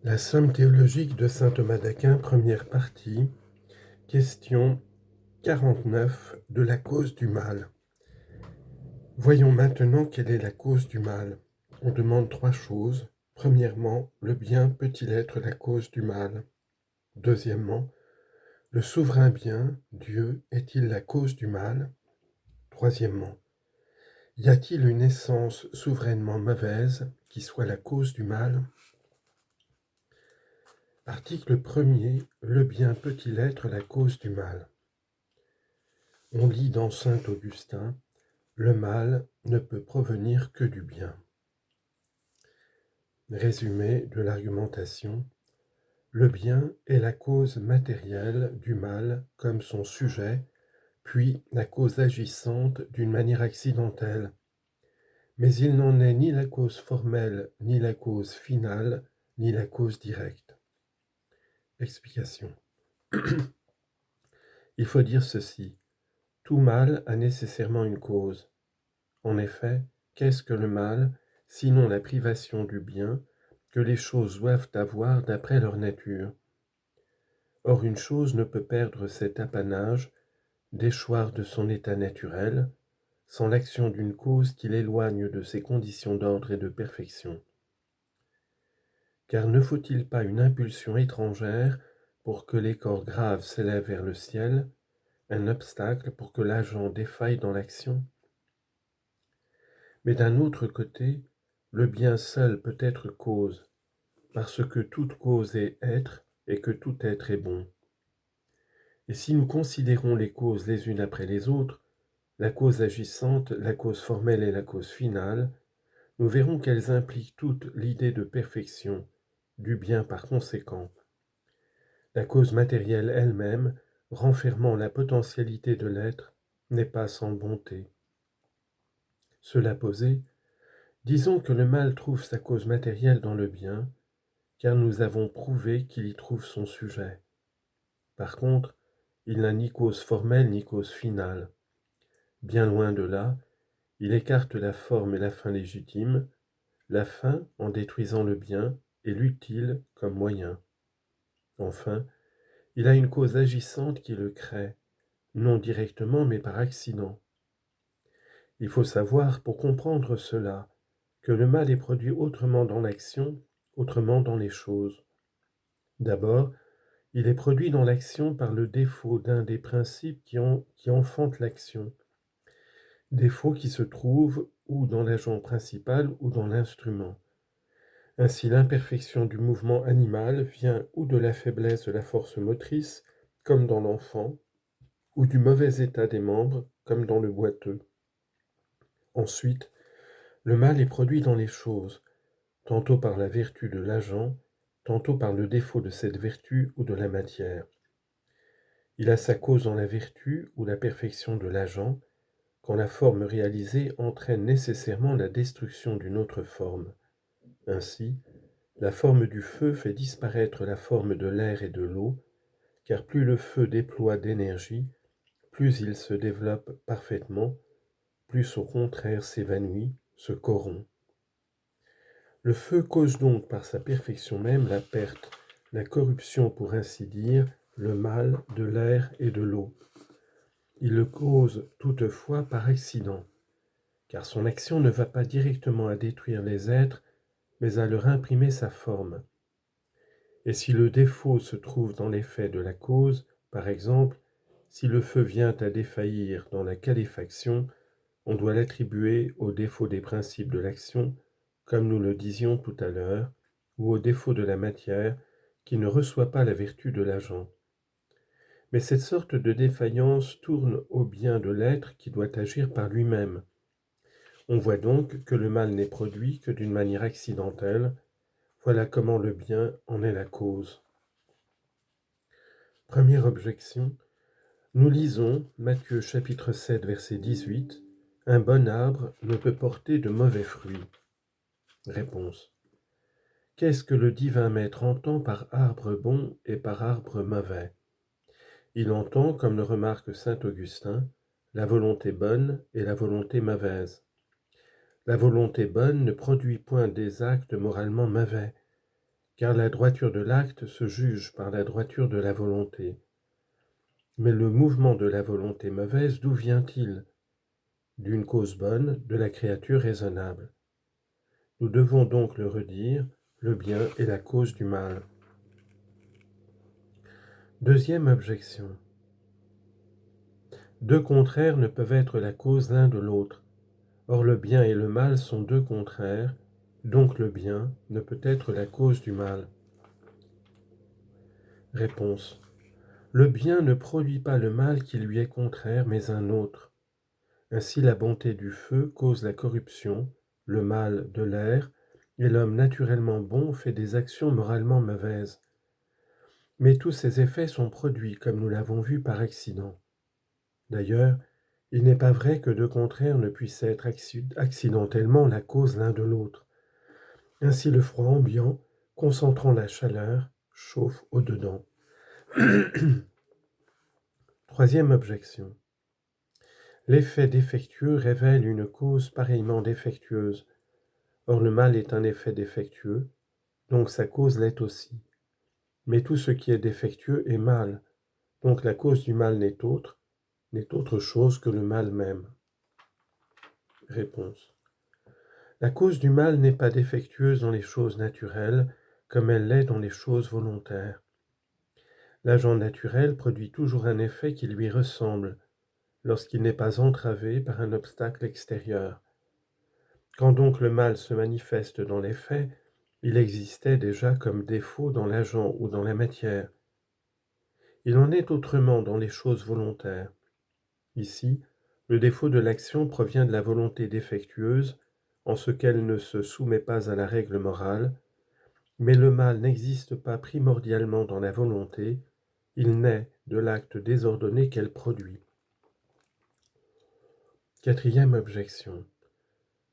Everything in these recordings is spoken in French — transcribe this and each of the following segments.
La somme théologique de saint Thomas d'Aquin, première partie, question 49 de la cause du mal. Voyons maintenant quelle est la cause du mal. On demande trois choses. Premièrement, le bien peut-il être la cause du mal? Deuxièmement, le souverain bien, Dieu, est-il la cause du mal? Troisièmement, y a-t-il une essence souverainement mauvaise qui soit la cause du mal? Article 1er. Le bien peut-il être la cause du mal? On lit dans saint Augustin, le mal ne peut provenir que du bien. Résumé de l'argumentation, le bien est la cause matérielle du mal comme son sujet, puis la cause agissante d'une manière accidentelle. Mais il n'en est ni la cause formelle, ni la cause finale, ni la cause directe. Explication. Il faut dire ceci. Tout mal a nécessairement une cause. En effet, qu'est-ce que le mal, sinon la privation du bien que les choses doivent avoir d'après leur nature? Or une chose ne peut perdre cet apanage, déchoir de son état naturel, sans l'action d'une cause qui l'éloigne de ses conditions d'ordre et de perfection. Car ne faut-il pas une impulsion étrangère pour que les corps graves s'élèvent vers le ciel, un obstacle pour que l'agent défaille dans l'action? Mais d'un autre côté, le bien seul peut être cause, parce que toute cause est être et que tout être est bon. Et si nous considérons les causes les unes après les autres, la cause agissante, la cause formelle et la cause finale, nous verrons qu'elles impliquent toutes l'idée de perfection, du bien par conséquent. La cause matérielle elle-même, renfermant la potentialité de l'être, n'est pas sans bonté. Cela posé, disons que le mal trouve sa cause matérielle dans le bien, car nous avons prouvé qu'il y trouve son sujet. Par contre, il n'a ni cause formelle ni cause finale. Bien loin de là, il écarte la forme et la fin légitime, la fin en détruisant le bien et l'utile comme moyen. Enfin, il a une cause agissante qui le crée, non directement mais par accident. Il faut savoir, pour comprendre cela, que le mal est produit autrement dans l'action, autrement dans les choses. D'abord, il est produit dans l'action par le défaut d'un des principes qui enfantent l'action, défaut qui se trouve ou dans l'agent principal ou dans l'instrument. Ainsi, l'imperfection du mouvement animal vient ou de la faiblesse de la force motrice, comme dans l'enfant, ou du mauvais état des membres, comme dans le boiteux. Ensuite, le mal est produit dans les choses, tantôt par la vertu de l'agent, tantôt par le défaut de cette vertu ou de la matière. Il a sa cause dans la vertu ou la perfection de l'agent, quand la forme réalisée entraîne nécessairement la destruction d'une autre forme. Ainsi, la forme du feu fait disparaître la forme de l'air et de l'eau, car plus le feu déploie d'énergie, plus il se développe parfaitement, plus au contraire s'évanouit, se corrompt. Le feu cause donc par sa perfection même la perte, la corruption pour ainsi dire, le mal de l'air et de l'eau. Il le cause toutefois par accident, car son action ne va pas directement à détruire les êtres, mais à leur imprimer sa forme. Et si le défaut se trouve dans l'effet de la cause, par exemple, si le feu vient à défaillir dans la qualifaction, on doit l'attribuer au défaut des principes de l'action, comme nous le disions tout à l'heure, ou au défaut de la matière, qui ne reçoit pas la vertu de l'agent. Mais cette sorte de défaillance tourne au bien de l'être qui doit agir par lui-même. On voit donc que le mal n'est produit que d'une manière accidentelle. Voilà comment le bien en est la cause. Première objection. Nous lisons Matthieu chapitre 7 verset 18. Un bon arbre ne peut porter de mauvais fruits. Réponse. Qu'est-ce que le divin maître entend par arbre bon et par arbre mauvais? Il entend, comme le remarque saint Augustin, la volonté bonne et la volonté mauvaise. La volonté bonne ne produit point des actes moralement mauvais, car la droiture de l'acte se juge par la droiture de la volonté. Mais le mouvement de la volonté mauvaise, d'où vient-il? D'une cause bonne, de la créature raisonnable. Nous devons donc le redire, le bien est la cause du mal. Deuxième objection. Deux contraires ne peuvent être la cause l'un de l'autre. Or le bien et le mal sont deux contraires, donc le bien ne peut être la cause du mal. Réponse. Le bien ne produit pas le mal qui lui est contraire, mais un autre. Ainsi la bonté du feu cause la corruption, le mal de l'air, et l'homme naturellement bon fait des actions moralement mauvaises. Mais tous ces effets sont produits, comme nous l'avons vu, par accident. D'ailleurs, il n'est pas vrai que deux contraires ne puissent être accidentellement la cause l'un de l'autre. Ainsi le froid ambiant, concentrant la chaleur, chauffe au-dedans. Troisième objection. L'effet défectueux révèle une cause pareillement défectueuse. Or le mal est un effet défectueux, donc sa cause l'est aussi. Mais tout ce qui est défectueux est mal, donc la cause du mal n'est autre chose que le mal même. Réponse. La cause du mal n'est pas défectueuse dans les choses naturelles, comme elle l'est dans les choses volontaires. L'agent naturel produit toujours un effet qui lui ressemble, lorsqu'il n'est pas entravé par un obstacle extérieur. Quand donc le mal se manifeste dans les faits, il existait déjà comme défaut dans l'agent ou dans la matière. Il en est autrement dans les choses volontaires. Ici, le défaut de l'action provient de la volonté défectueuse, en ce qu'elle ne se soumet pas à la règle morale, mais le mal n'existe pas primordialement dans la volonté, il naît de l'acte désordonné qu'elle produit. Quatrième objection.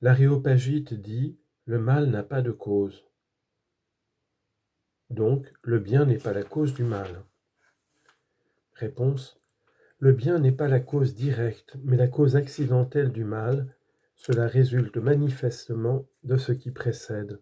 L'Aréopagite dit « le mal n'a pas de cause ». Donc, le bien n'est pas la cause du mal. Réponse. Le bien n'est pas la cause directe, mais la cause accidentelle du mal. Cela résulte manifestement de ce qui précède.